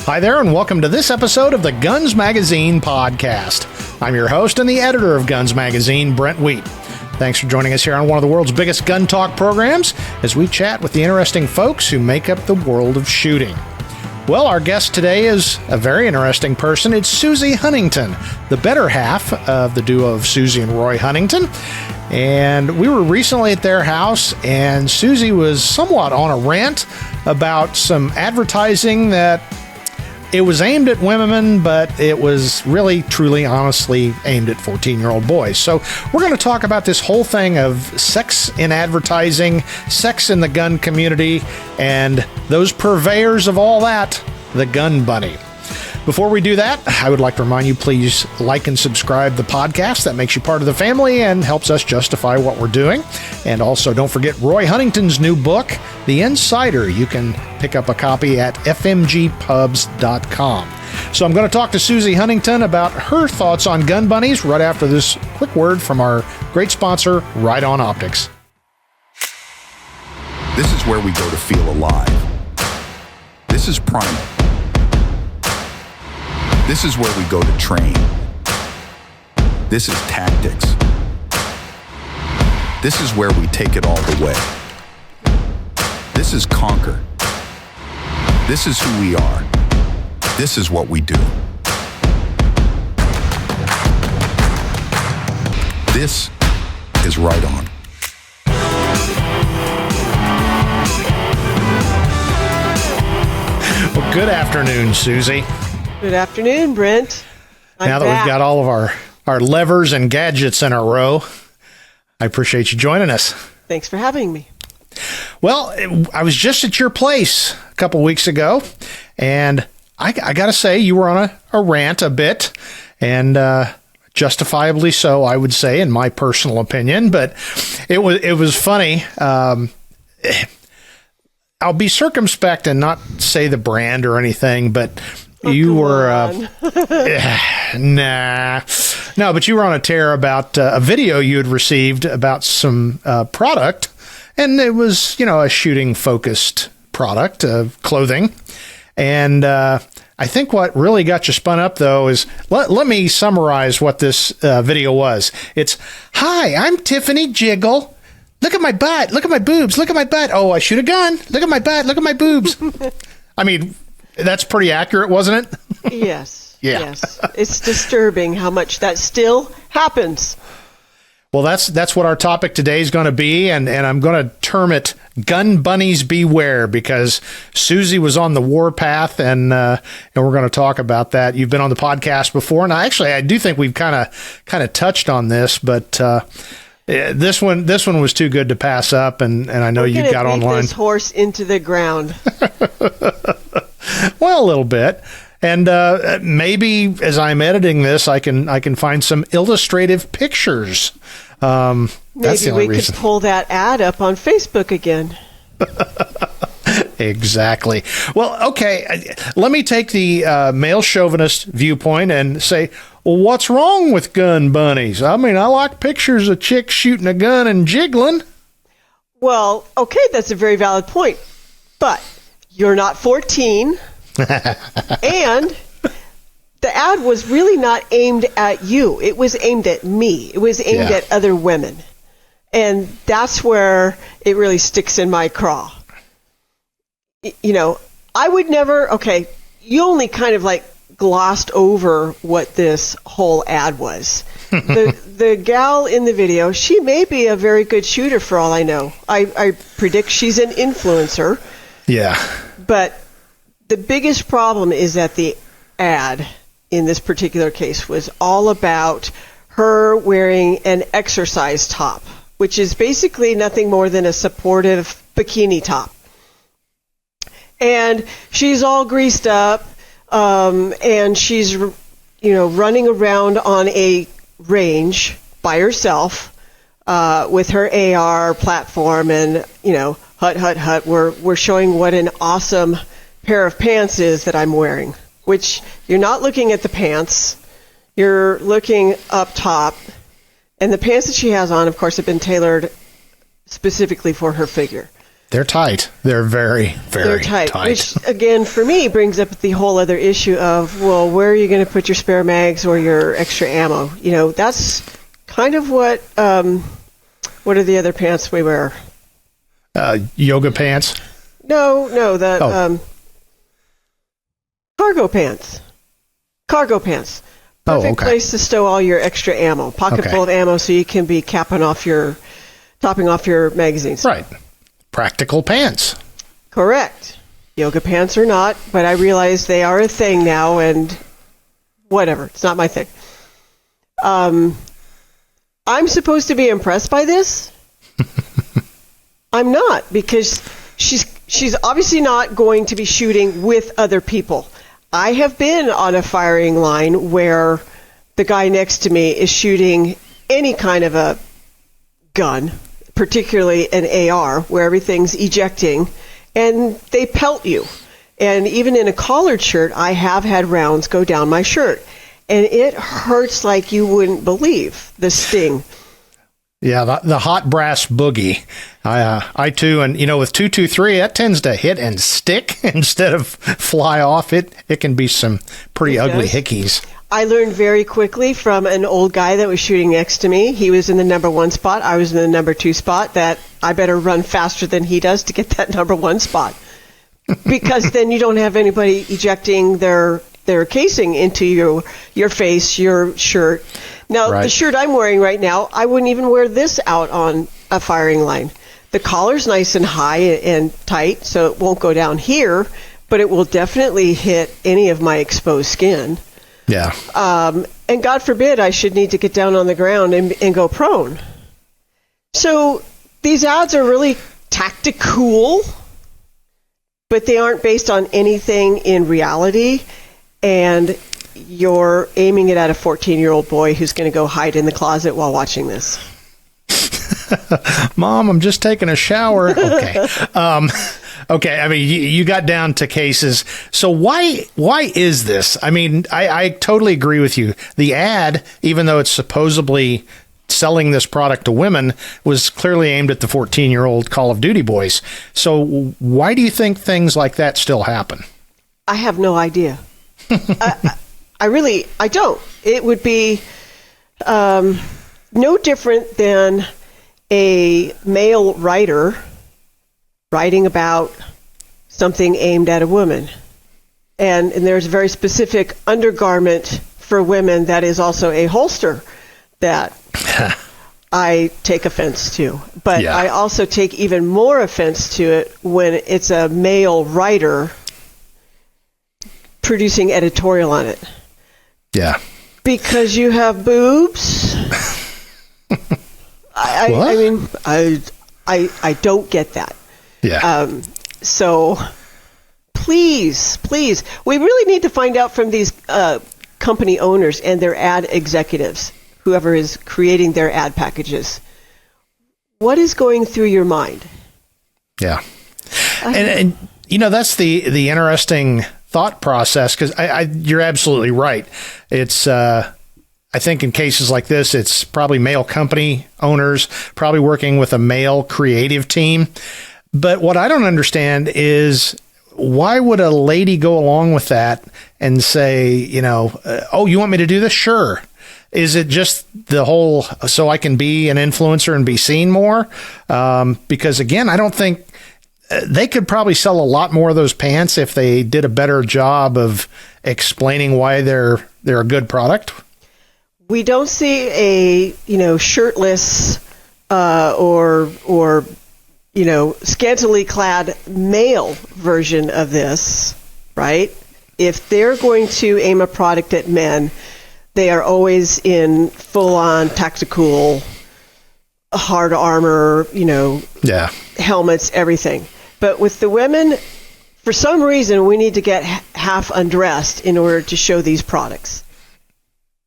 Hi there, and welcome to this episode of the Guns Magazine podcast. I'm your host and the editor of Guns Magazine, Brent Wheat. Thanks for joining us here on one of the world's biggest gun talk programs as we chat with the interesting folks who make up the world of shooting. Well, our guest today is a very interesting person. It's Suzi Huntington, the better half of the duo of Suzi and Roy Huntington. And we were recently at their house, and Suzi was somewhat on a rant about some advertising that it was aimed at women, but it was really, truly, honestly aimed at 14-year-old boys. So we're going to talk about this whole thing of sex in advertising, sex in the gun community, and those purveyors of all that, the gun bunny. Before we do that, I would like to remind you, please like and subscribe to the podcast. That makes you part of the family and helps us justify what we're doing. And also, don't forget Roy Huntington's new book, The Insider. You can pick up a copy at fmgpubs.com. So I'm going to talk to Suzi Huntington about her thoughts on gun bunnies right after this quick word from our great sponsor, Right On Optics. This is where we go to feel alive. This is primal. This is where we go to train. This is tactics. This is where we take it all the way. This is conquer. This is who we are. This is what we do. This is Right On. Well, good afternoon, Suzi. Good afternoon, Brent. Now that we've got all of our levers and gadgets in a row, I appreciate you joining us. Thanks for having me. Well, I was just at your place a couple weeks ago, and I got to say, you were on a rant a bit, and justifiably so, I would say, in my personal opinion, but it was funny. I'll be circumspect and not say the brand or anything, but you were, no, but you were on a tear about a video you had received about some product, and it was, a shooting focused product of clothing. And I think what really got you spun up, though, is let me summarize what this video was. It's, "Hi, I'm Tiffany Jiggle. Look at my butt. Look at my boobs. Look at my butt. Oh, I shoot a gun. Look at my butt. Look at my boobs." I mean, that's pretty accurate, wasn't it? Yes. Yeah. Yes. It's disturbing how much that still happens. Well, that's what our topic today is going to be, and I'm going to term it "Gun Bunnies Beware," because Suzi was on the warpath, and we're going to talk about that. You've been on the podcast before, and I do think we've kind of touched on this, but this one was too good to pass up, and I know you got online. This horse into the ground. Well, a little bit. And maybe as I'm editing this, I can find some illustrative pictures. That's the only Maybe we could pull that ad up on Facebook again. Exactly. Well, okay. Let me take the male chauvinist viewpoint and say, well, what's wrong with gun bunnies? I mean, I like pictures of chicks shooting a gun and jiggling. Well, okay, that's a very valid point. But you're not 14. And the ad was really not aimed at you. It was aimed at me. It was aimed at other women. And that's where it really sticks in my craw. I would never, you only kind of glossed over what this whole ad was. The gal in the video, she may be a very good shooter for all I know. I predict she's an influencer. Yeah. But the biggest problem is that the ad in this particular case was all about her wearing an exercise top, which is basically nothing more than a supportive bikini top. And she's all greased up, and she's, running around on a range by herself with her AR platform, and, hut, we're showing what an awesome pair of pants is that I'm wearing, which you're not looking at the pants, you're looking up top, and the pants that she has on, of course, have been tailored specifically for her figure. They're tight. They're very, very tight. Which, again, for me, brings up the whole other issue of, well, where are you going to put your spare mags or your extra ammo? You know, that's kind of what are the other pants we wear? Yoga pants? No, cargo pants. Cargo pants. Perfect place to stow all your extra ammo. Pocket full of ammo so you can be topping off your magazines. Right. Practical pants. Correct. Yoga pants are not, but I realize they are a thing now, and whatever. It's not my thing. I'm supposed to be impressed by this. I'm not, because she's obviously not going to be shooting with other people. I have been on a firing line where the guy next to me is shooting any kind of a gun, particularly an AR, where everything's ejecting, and they pelt you. And even in a collared shirt, I have had rounds go down my shirt, and it hurts like you wouldn't believe, the sting. Yeah, the hot brass boogie. I too, and with 223, that tends to hit and stick instead of fly off. It can be some pretty ugly hickeys. I learned very quickly from an old guy that was shooting next to me. He was in the number 1 spot. I was in the number 2 spot. That I better run faster than he does to get that number 1 spot, because then you don't have anybody ejecting their casing into your face, your shirt. Now, The shirt I'm wearing right now, I wouldn't even wear this out on a firing line. The collar's nice and high and tight, so it won't go down here, but it will definitely hit any of my exposed skin. Yeah. And God forbid I should need to get down on the ground and go prone. So these ads are really tactical, but they aren't based on anything in reality. And you're aiming it at a 14-year-old boy who's going to go hide in the closet while watching this. Mom, I'm just taking a shower. Okay. Okay. I mean, you got down to cases. So why is this? I mean, I totally agree with you. The ad, even though it's supposedly selling this product to women, was clearly aimed at the 14-year-old Call of Duty boys. So why do you think things like that still happen? I have no idea. I don't. It would be no different than a male writer writing about something aimed at a woman. And there's a very specific undergarment for women that is also a holster that I take offense to. But I also take even more offense to it when it's a male writer producing editorial on it. Yeah. Because you have boobs. I mean, I don't get that. Yeah. So please, we really need to find out from these company owners and their ad executives, whoever is creating their ad packages, what is going through your mind? Yeah. And that's the interesting thought process, because you're absolutely right. It's I think in cases like this, it's probably male company owners probably working with a male creative team. But what I don't understand is, why would a lady go along with that and say, oh, you want me to do this? Sure. Is it just the whole, so I can be an influencer and be seen more? Because again, I don't think they could probably sell a lot more of those pants if they did a better job of explaining why they're a good product. We don't see a shirtless or scantily clad male version of this, right? If they're going to aim a product at men, they are always in full-on tactical, hard armor, helmets, everything. But with the women, for some reason, we need to get half undressed in order to show these products.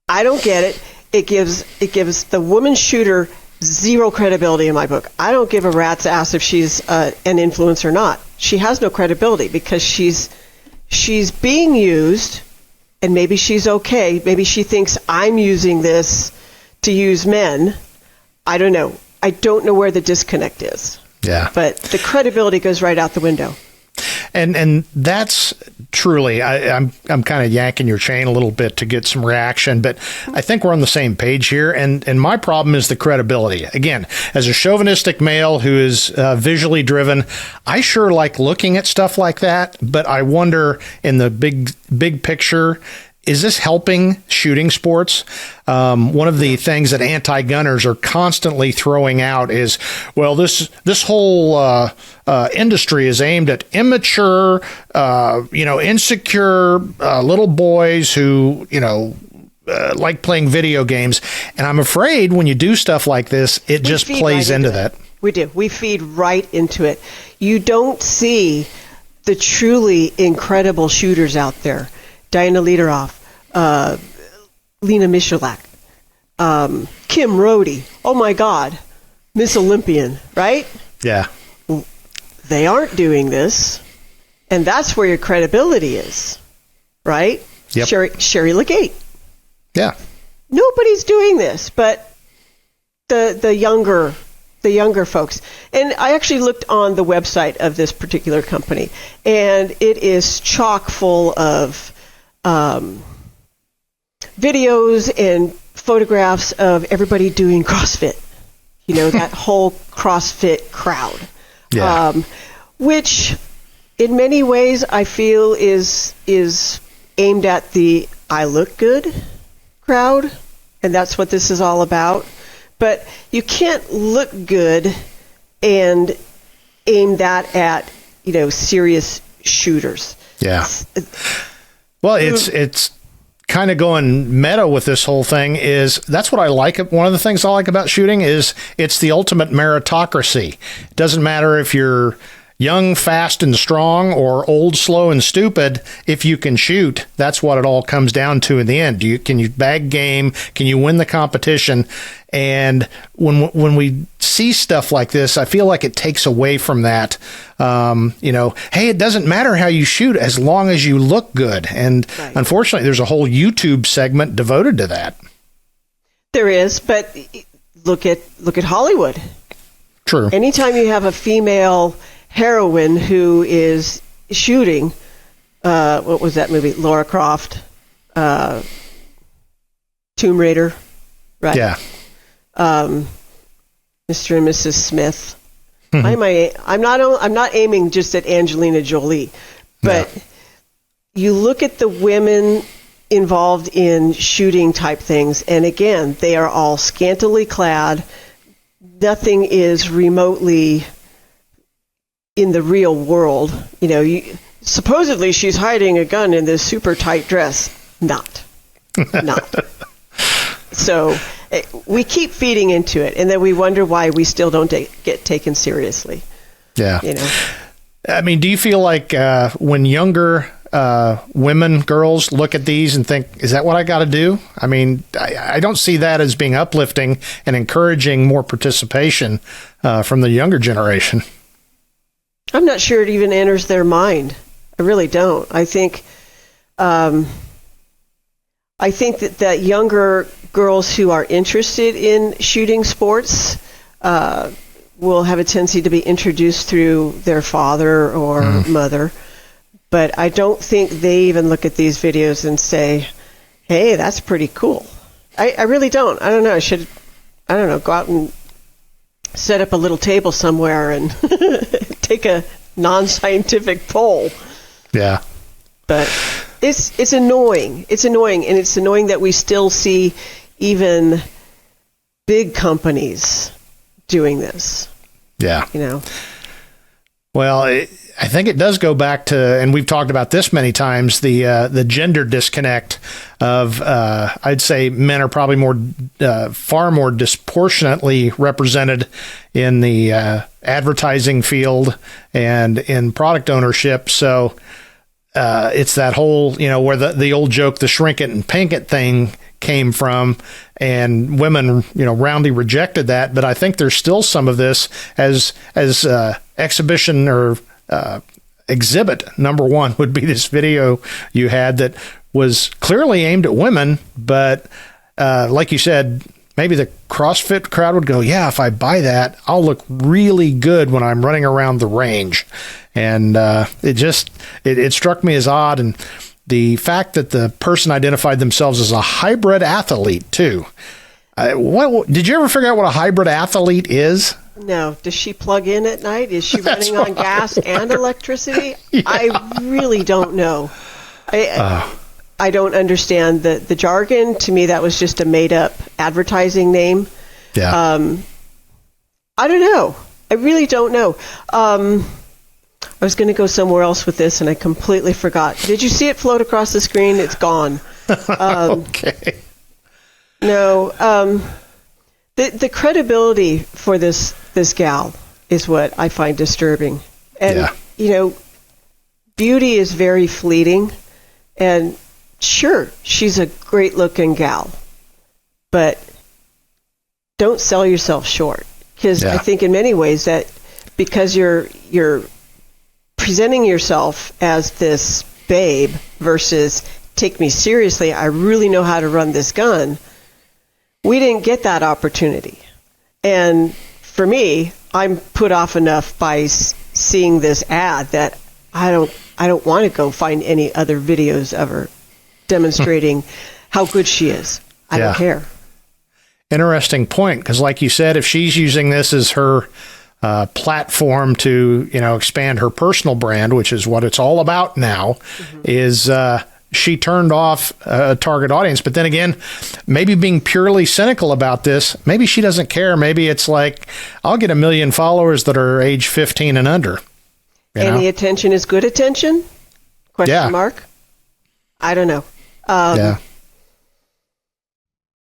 I don't get it. It gives the woman shooter zero credibility in my book. I don't give a rat's ass if she's an influencer or not. She has no credibility because she's being used, and maybe she's okay. Maybe she thinks I'm using this to use men. I don't know. I don't know where the disconnect is. Yeah. But the credibility goes right out the window. And that's truly, I'm kind of yanking your chain a little bit to get some reaction, but I think we're on the same page here. And my problem is the credibility. Again, as a chauvinistic male who is visually driven, I sure like looking at stuff like that. But I wonder, in the big picture, is this helping shooting sports? One of the things that anti-gunners are constantly throwing out is, well, this whole industry is aimed at immature, insecure little boys who, like playing video games. And I'm afraid when you do stuff like this, it just plays right into that. We do. We feed right into it. You don't see the truly incredible shooters out there. Diana Lederoff, Lena Michalak, Kim Rhodey. Oh my God, Miss Olympian, right? Yeah. They aren't doing this, and that's where your credibility is, right? Yep. Sherry Legate. Yeah. Nobody's doing this, but the younger folks. And I actually looked on the website of this particular company, and it is chock full of videos and photographs of everybody doing CrossFit. That whole CrossFit crowd. Yeah. Which in many ways I feel is aimed at the I look good crowd, and that's what this is all about. But you can't look good and aim that at, serious shooters. Yeah. Well, it's kind of going meta with this whole thing. That's what I like. One of the things I like about shooting is it's the ultimate meritocracy. It doesn't matter if you're young, fast, and strong, or old, slow, and stupid. If you can shoot, that's what it all comes down to in the end. Can you bag game? Can you win the competition? And when we see stuff like this, I feel like it takes away from that. Hey, it doesn't matter how you shoot as long as you look good. And right. Unfortunately, there's a whole YouTube segment devoted to that. There is, but look at Hollywood. True. Anytime you have a female heroine who is shooting, what was that movie? Lara Croft, Tomb Raider, right? Yeah. Mr. and Mrs. Smith. I'm not aiming just at Angelina Jolie, but you look at the women involved in shooting type things, and again, they are all scantily clad. Nothing is remotely in the real world. Supposedly she's hiding a gun in this super tight dress. Not. So we keep feeding into it, and then we wonder why we still don't get taken seriously. Yeah. I mean, do you feel like when younger women, girls look at these and think, is that what I got to do? I mean, I don't see that as being uplifting and encouraging more participation from the younger generation. I'm not sure it even enters their mind. I really don't. I think that younger girls who are interested in shooting sports will have a tendency to be introduced through their father or mother. But I don't think they even look at these videos and say, hey, that's pretty cool. I really don't. I don't know, go out and set up a little table somewhere and take a non-scientific poll. Yeah. But it's annoying. It's annoying, and it's annoying that we still see even big companies doing this. Yeah. Well, I think it does go back to, and we've talked about this many times, the gender disconnect of, I'd say men are probably far more disproportionately represented in the advertising field and in product ownership. So it's that whole, where the old joke, the shrink it and pink it thing came from, and women, roundly rejected that. But I think there's still some of this as exhibition or exhibit number one would be this video you had that was clearly aimed at women, but like you said, maybe the CrossFit crowd would go, yeah, if I buy that, I'll look really good when I'm running around the range. And it struck me as odd. And the fact that the person identified themselves as a hybrid athlete, too. Did you ever figure out what a hybrid athlete is? No. Does she plug in at night? Is she running on gas and electricity? Yeah. I really don't know. I don't understand the jargon. To me, that was just a made-up advertising name. Yeah. I don't know. I really don't know. I was going to go somewhere else with this, and I completely forgot. Did you see it float across the screen? It's gone. Okay. No. The credibility for this gal is what I find disturbing. And, beauty is very fleeting. And sure, she's a great-looking gal. But don't sell yourself short. Because I think in many ways that because you're presenting yourself as this babe versus take me seriously, I really know how to run this gun, we didn't get that opportunity. And for me, I'm put off enough by seeing this ad that I don't want to go find any other videos of her demonstrating how good she is. I don't care. Interesting point, because like you said, if she's using this as her platform to expand her personal brand, which is what it's all about now, is she turned off a target audience. But then again, maybe being purely cynical about this, maybe she doesn't care. Maybe it's like, I'll get 1 million followers that are age 15 and under. Any attention is good attention? Question mark. I don't know.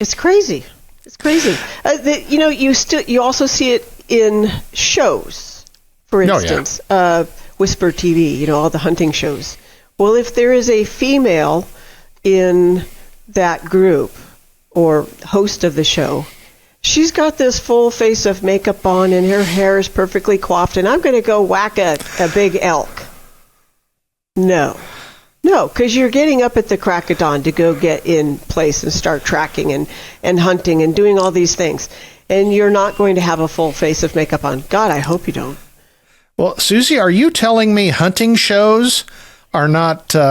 It's crazy. It's crazy. You also see it in shows. For instance, Whisper TV. All the hunting shows. Well, if there is a female in that group or host of the show, she's got this full face of makeup on and her hair is perfectly coiffed, and I'm going to go whack a big elk. No, because you're getting up at the crack of dawn to go get in place and start tracking and hunting and doing all these things. And you're not going to have a full face of makeup on. God, I hope you don't. Well, Suzi, are you telling me hunting shows are not based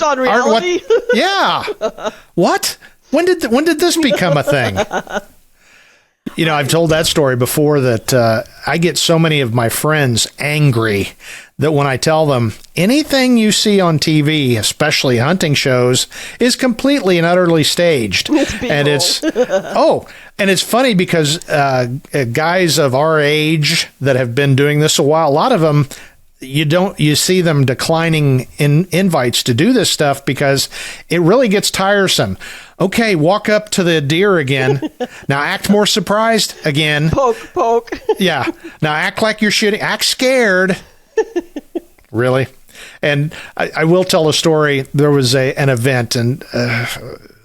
on reality? What? When did this become a thing? I've told that story before that I get so many of my friends angry that when I tell them anything you see on TV, especially hunting shows, is completely and utterly staged. And it's funny because guys of our age that have been doing this a while, a lot of them, you see them declining invites to do this stuff because it really gets tiresome. Okay, walk up to the deer again. Now act more surprised again. Poke. Yeah. Now act like you're shooting. Act scared. Really? And I will tell a story. There was an event, and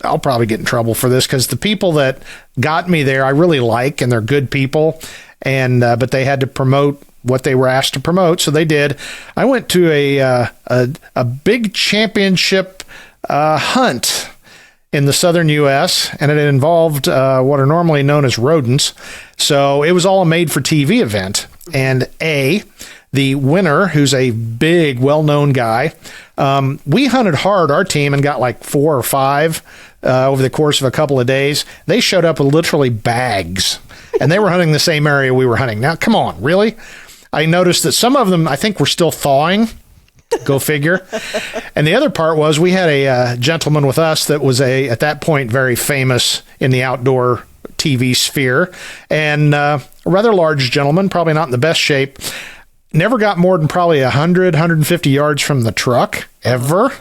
I'll probably get in trouble for this because the people that got me there I really like, and they're good people. And but they had to promote what they were asked to promote, so they did. I went to a big championship hunt in the southern U.S., and it involved what are normally known as rodents. So it was all a made-for-TV event. And the winner, who's a big, well-known guy, we hunted hard, our team, and got like 4 or 5 over the course of a couple of days. They showed up with literally bags, and they were hunting the same area we were hunting. Now, come on, really? I noticed that some of them, I think, were still thawing. Go figure. And the other part was we had a gentleman with us that was at that point, very famous in the outdoor TV sphere, and a rather large gentleman, probably not in the best shape. Never got more than probably 150 yards from the truck ever.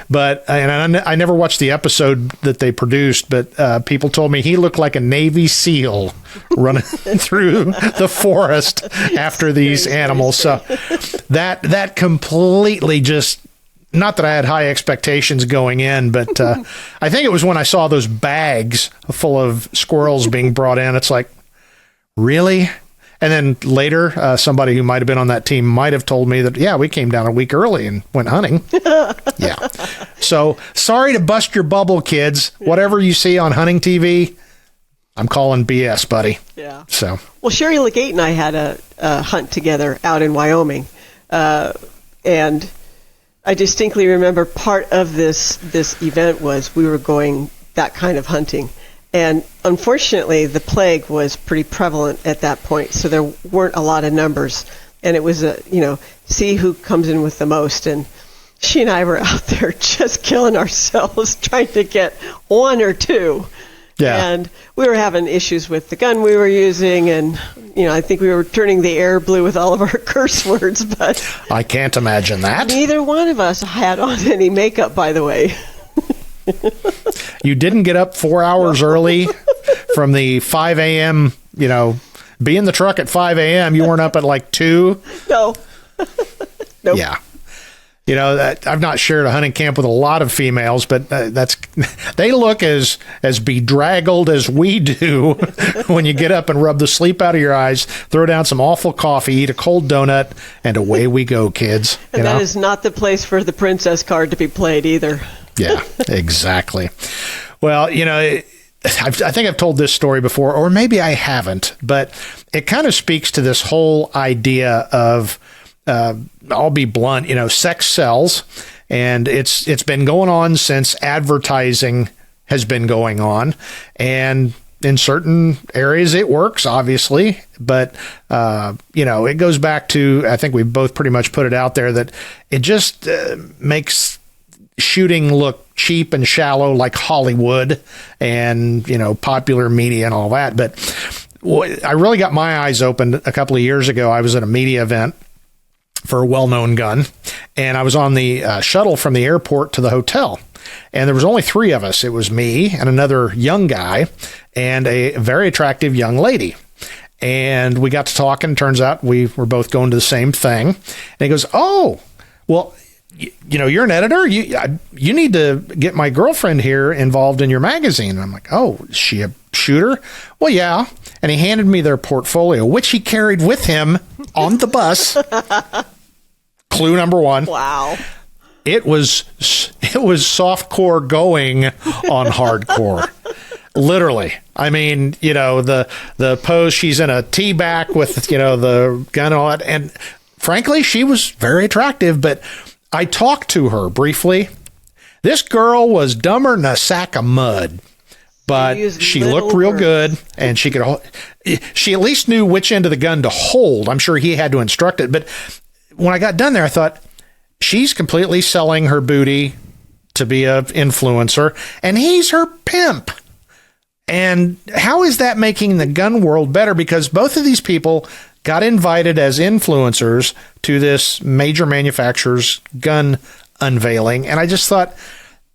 But I never watched the episode that they produced, but people told me he looked like a Navy SEAL running through the forest after these animals. So that completely just, not that I had high expectations going in, but I think it was when I saw those bags full of squirrels being brought in. It's like, really? And then later, somebody who might have been on that team might have told me that, yeah, we came down a week early and went hunting. Yeah. So sorry to bust your bubble, kids. Whatever you see on hunting TV, I'm calling BS, buddy. Yeah. So. Well, Sherry Legate and I had a hunt together out in Wyoming. And I distinctly remember part of this event was we were going that kind of hunting. And unfortunately, the plague was pretty prevalent at that point, so there weren't a lot of numbers. And it was see who comes in with the most. And she and I were out there just killing ourselves trying to get one or two. Yeah. And we were having issues with the gun we were using, and I think we were turning the air blue with all of our curse words. But I can't imagine that. Neither one of us had on any makeup, by the way. You didn't get up 4 hours early from the 5 a.m., be in the truck at 5 a.m. You weren't up at like 2? No. Nope. Yeah. I've not shared a hunting camp with a lot of females, but they look as bedraggled as we do when you get up and rub the sleep out of your eyes, throw down some awful coffee, eat a cold donut, and away we go, kids. And that is not the place for the princess card to be played either. Yeah, exactly. Well, I think I've told this story before, or maybe I haven't, but it kind of speaks to this whole idea of, I'll be blunt, sex sells, and it's been going on since advertising has been going on, and in certain areas it works, obviously, but it goes back to, I think we've both pretty much put it out there, that it just makes shooting look cheap and shallow like Hollywood and, popular media and all that. But I really got my eyes opened a couple of years ago. I was at a media event for a well-known gun, and I was on the shuttle from the airport to the hotel, and there was only 3 of us. It was me and another young guy and a very attractive young lady. And we got to talking. Turns out we were both going to the same thing. And he goes, "Oh, well, you're an editor. You need to get my girlfriend here involved in your magazine." And I'm like, "Oh, is she a shooter?" "Well, yeah." And he handed me their portfolio, which he carried with him on the bus. Clue number 1. Wow. It was softcore going on hardcore. Literally. I mean, the pose, she's in a tee back with, the gun and all that. And frankly, she was very attractive, but I talked to her briefly. This girl was dumber than a sack of mud, but she looked real good, and she at least knew which end of the gun to hold. I'm sure he had to instruct it, but when I got done there, I thought, she's completely selling her booty to be an influencer, and he's her pimp. And how is that making the gun world better? Because both of these people got invited as influencers to this major manufacturer's gun unveiling. And I just thought,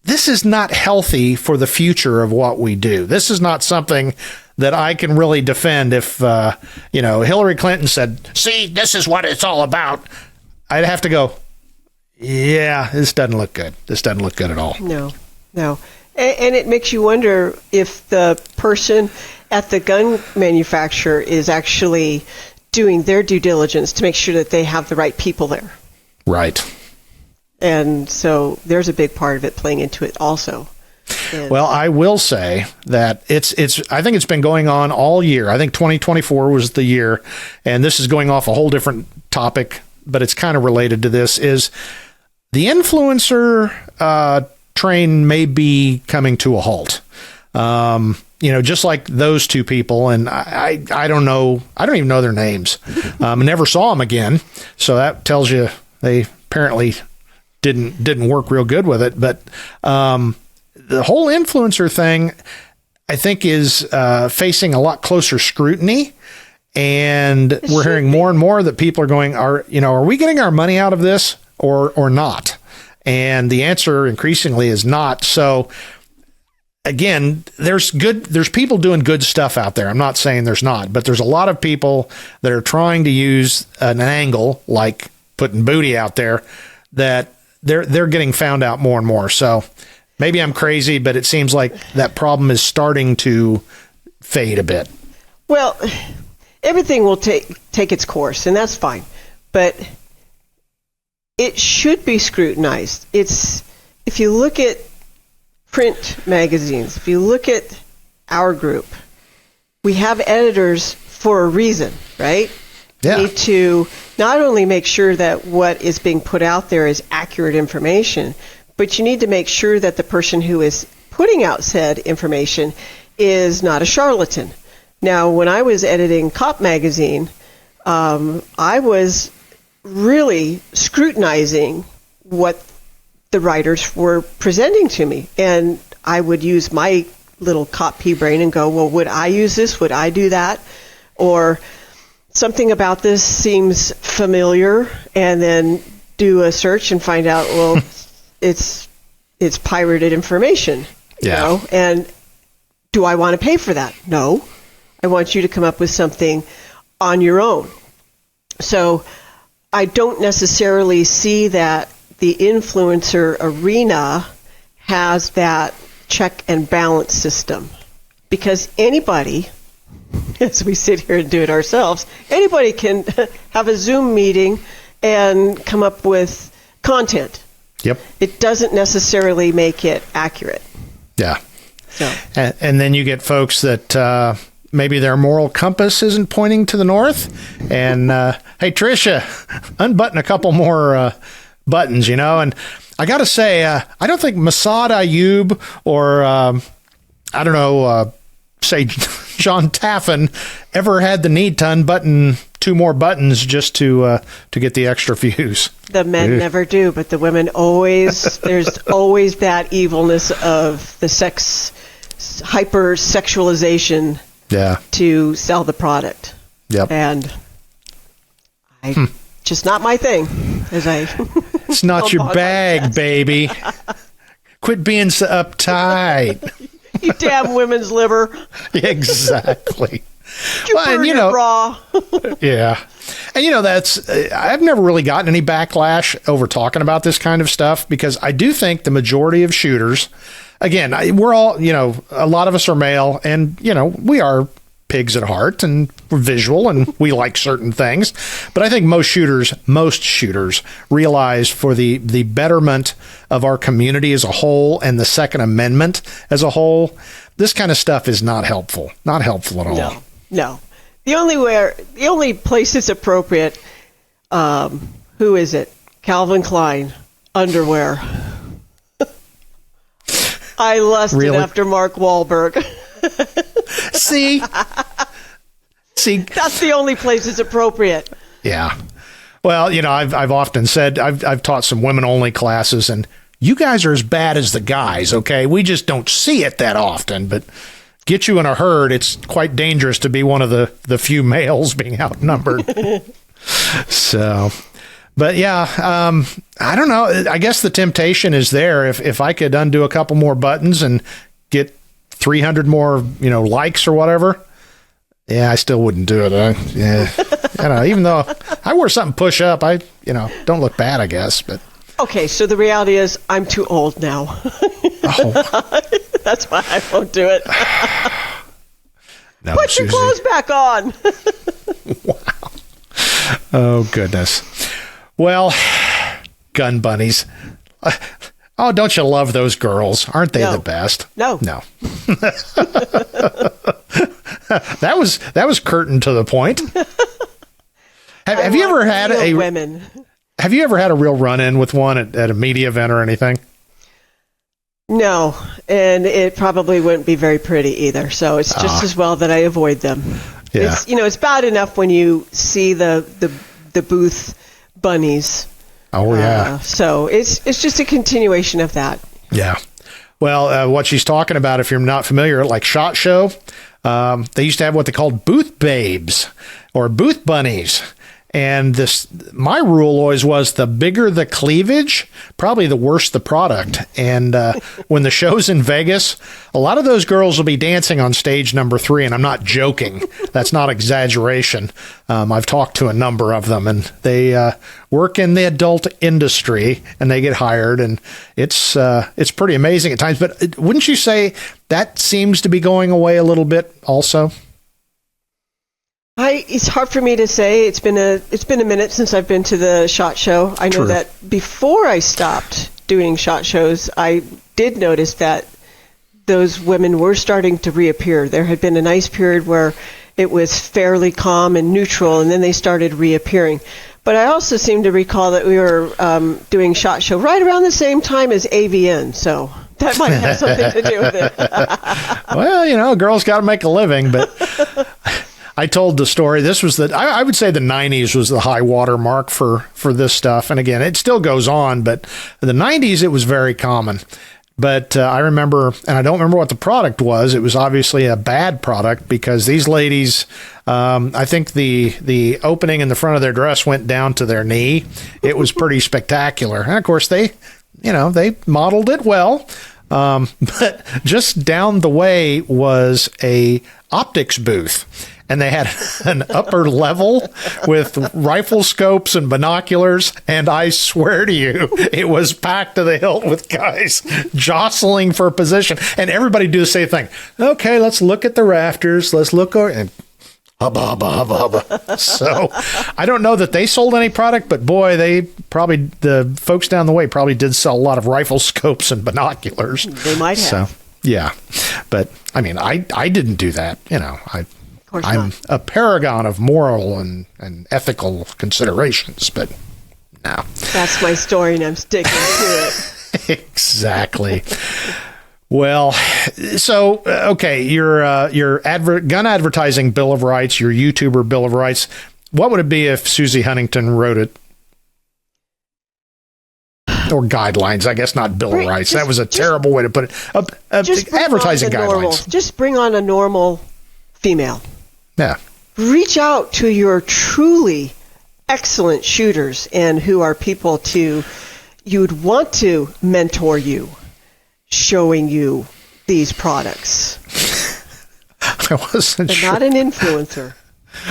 this is not healthy for the future of what we do. This is not something that I can really defend. If, Hillary Clinton said, "See, this is what it's all about," I'd have to go, yeah, this doesn't look good. This doesn't look good at all. No. And it makes you wonder if the person at the gun manufacturer is actually doing their due diligence to make sure that they have the right people there. Right. And so there's a big part of it playing into it also. Well, I will say that I think it's been going on all year. I think 2024 was the year, and this is going off a whole different topic, but it's kind of related to this, is the influencer train may be coming to a halt. Just like those 2 people, and I don't know, I don't even know their names. Never saw them again, so that tells you they apparently didn't work real good with it. But the whole influencer thing, I think, is facing a lot closer scrutiny, and we're hearing more and more that people are going, are we getting our money out of this or not? And the answer increasingly is not. So again, there's people doing good stuff out there. I'm not saying there's not, but there's a lot of people that are trying to use an angle like putting booty out there that they're getting found out more and more. So maybe I'm crazy, but it seems like that problem is starting to fade a bit. Well, everything will take its course, and that's fine. But it should be scrutinized. If you look at print magazines, if you look at our group, we have editors for a reason, right? Yeah. You need to not only make sure that what is being put out there is accurate information, but you need to make sure that the person who is putting out said information is not a charlatan. Now, when I was editing Cop magazine, I was really scrutinizing what the writers were presenting to me. And I would use my little cop pea brain and go, well, would I use this? Would I do that? Or something about this seems familiar, and then do a search and find out, well, it's pirated information. You know? And do I want to pay for that? No. I want you to come up with something on your own. So I don't necessarily see that the influencer arena has that check and balance system, because anybody, as we sit here and do it ourselves, anybody can have a Zoom meeting and come up with content. Yep. It doesn't necessarily make it accurate. Yeah. So. And then you get folks that maybe their moral compass isn't pointing to the north. And, hey, Tricia, unbutton a couple more buttons, you know. And I got to say, I don't think Masad Ayub or, I don't know, say John Taffin ever had the need to unbutton 2 more buttons just to get the extra views. The men never do, but the women always, there's always that evilness of the hyper-sexualization to sell the product. Yep. And just not my thing. It's not your bag, baby. Quit being so uptight. You damn women's liver. Exactly. You burn your bra. Yeah. And, you know, I've never really gotten any backlash over talking about this kind of stuff, because I do think the majority of shooters, again, we're all, you know, a lot of us are male, and, you know, we are pigs at heart, and we're visual, and we like certain things. But I think most shooters realize, for the betterment of our community as a whole and the Second Amendment as a whole, this kind of stuff is not helpful. Not helpful at all. No. The only place it's appropriate, who is it? Calvin Klein underwear. I lusted after Mark Wahlberg. See, that's the only place it's appropriate. Yeah. Well, you know, I've often said, I've taught some women only classes, and you guys are as bad as the guys. Okay, we just don't see it that often, but get you in a herd, it's quite dangerous to be one of the few males being outnumbered. So, but yeah, I don't know. I guess the temptation is there. If I could undo a couple more buttons and get 300 more, you know, likes or whatever, yeah, I still wouldn't do it. Yeah, I don't know, even though I wear something push up, I, you know, don't look bad, I guess. But okay, so the reality is I'm too old now. Oh. That's why I won't do it. No, put your clothes back on. Wow. Oh, goodness. Well, gun bunnies. Oh, don't you love those girls? Aren't they the best? No. That was curtain to the point. Have you ever had women? Have you ever had a real run-in with one at a media event or anything? No, and it probably wouldn't be very pretty either. So it's just as well that I avoid them. Yeah. It's bad enough when you see the booth bunnies. Oh yeah. So it's just a continuation of that. Yeah. Well, what she's talking about, if you're not familiar, like SHOT Show, they used to have what they called booth babes or booth bunnies. And my rule always was, the bigger the cleavage, probably the worse the product. And when the show's in Vegas, a lot of those girls will be dancing on stage number 3, and I'm not joking. That's not exaggeration. I've talked to a number of them, and they work in the adult industry, and they get hired, and it's pretty amazing at times. But wouldn't you say that seems to be going away a little bit also? It's hard for me to say. It's been a minute since I've been to the SHOT Show. I know True. that before I stopped doing SHOT Shows, I did notice that those women were starting to reappear. There had been a nice period where it was fairly calm and neutral, and then they started reappearing. But I also seem to recall that we were doing SHOT Show right around the same time as AVN, so that might have something to do with it. Well, girls got to make a living, but I told the story. This was I would say the 90s was the high water mark for this stuff. And again, it still goes on, but in the 90s, it was very common. But I remember, and I don't remember what the product was. It was obviously a bad product because these ladies, I think the opening in the front of their dress went down to their knee. It was pretty spectacular. And of course, they modeled it well. But just down the way was a optics booth. And they had an upper level with rifle scopes and binoculars. And I swear to you, it was packed to the hilt with guys jostling for position. And everybody do the same thing. Okay, let's look at the rafters. Let's look over. And hubba, hubba, hubba, hubba. So I don't know that they sold any product, but boy, the folks down the way probably did sell a lot of rifle scopes and binoculars. They might have. So, yeah. But I mean, I didn't do that. I'm a paragon of moral and ethical considerations, but no. That's my story, and I'm sticking to it. Exactly. Well, so, okay, your gun advertising Bill of Rights, your YouTuber Bill of Rights, what would it be if Suzi Huntington wrote it? Or guidelines, I guess, not Bill of Rights. That was a terrible way to put it. Advertising guidelines. Just bring on a normal female. Yeah. Reach out to your truly excellent shooters and who are people you'd want to mentor you, showing you these products. I wasn't but sure. Not an influencer.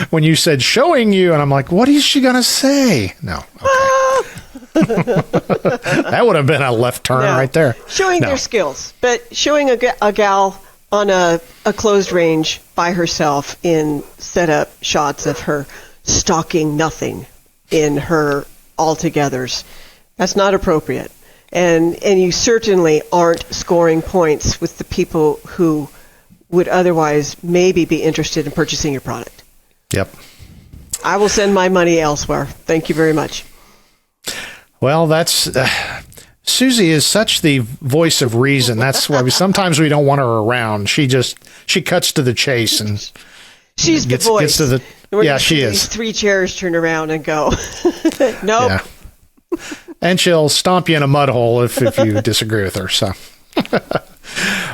When you said showing you, and I'm like, what is she going to say? No. Okay. That would have been a left turn right there. Showing their skills, but showing a gal on a closed range by herself in setup shots of her stalking nothing in her all-togethers. That's not appropriate. And you certainly aren't scoring points with the people who would otherwise maybe be interested in purchasing your product. Yep. I will send my money elsewhere. Thank you very much. Well, that's... Suzi is such the voice of reason. That's why sometimes we don't want her around. She cuts to the chase and she's the voice. Gets to the, yeah, she is. These 3 chairs turn around and go, nope. Yeah. And she'll stomp you in a mud hole if you disagree with her. So,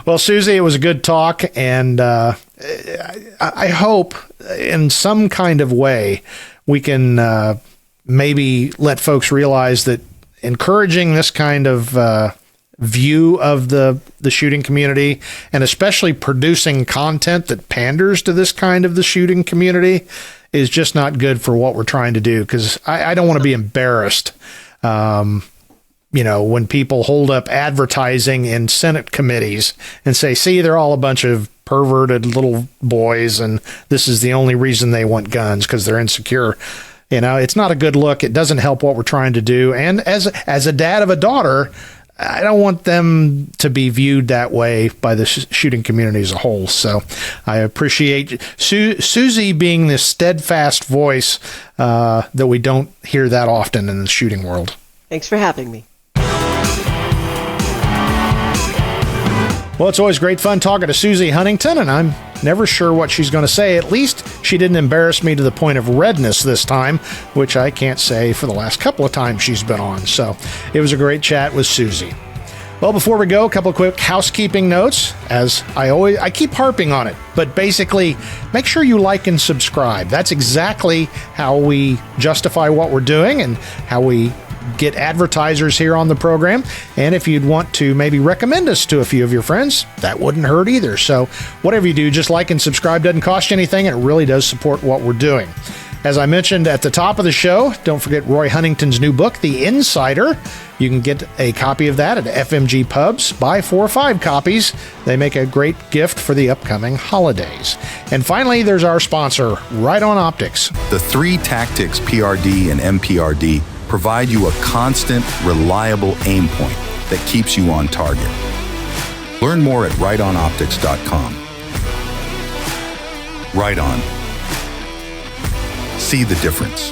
well, Suzi, it was a good talk, and I hope in some kind of way we can maybe let folks realize that encouraging this kind of view of the shooting community, and especially producing content that panders to this kind of the shooting community, is just not good for what we're trying to do. Because I don't want to be embarrassed, when people hold up advertising in Senate committees and say, see, they're all a bunch of perverted little boys, and this is the only reason they want guns, because they're insecure. It's not a good look. It doesn't help what we're trying to do. And as a dad of a daughter, I don't want them to be viewed that way by the shooting community as a whole. So I appreciate Suzi being this steadfast voice that we don't hear that often in the shooting world. Thanks for having me. Well, it's always great fun talking to Suzi Huntington, and I'm never sure what she's going to say. At least she didn't embarrass me to the point of redness this time, which I can't say for the last couple of times she's been on. So it was a great chat with Suzi. Well, before we go, a couple of quick housekeeping notes. As I keep harping on it, but basically, make sure you like and subscribe. That's exactly how we justify what we're doing and how we get advertisers here on the program. And if you'd want to maybe recommend us to a few of your friends, that wouldn't hurt either. So whatever you do, just like and subscribe. Doesn't cost you anything, and it really does support what we're doing. As I mentioned at the top of the show, don't forget Roy Huntington's new book, The Insider. You can get a copy of that at FMG Pubs. Buy 4 or 5 copies. They make a great gift for the upcoming holidays. And finally, there's our sponsor, Right On Optics. The 3 tactics, PRD and MPRD, provide you a constant, reliable aim point that keeps you on target. Learn more at rightonoptics.com. Right On. See the difference.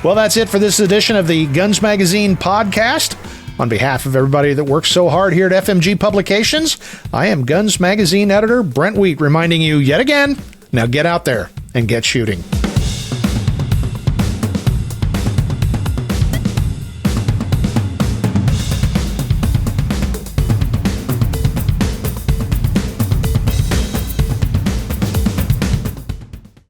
Well, that's it for this edition of the Guns Magazine podcast. On behalf of everybody that works so hard here at FMG Publications, I am Guns Magazine editor Brent Wheat, reminding you yet again, now get out there and get shooting.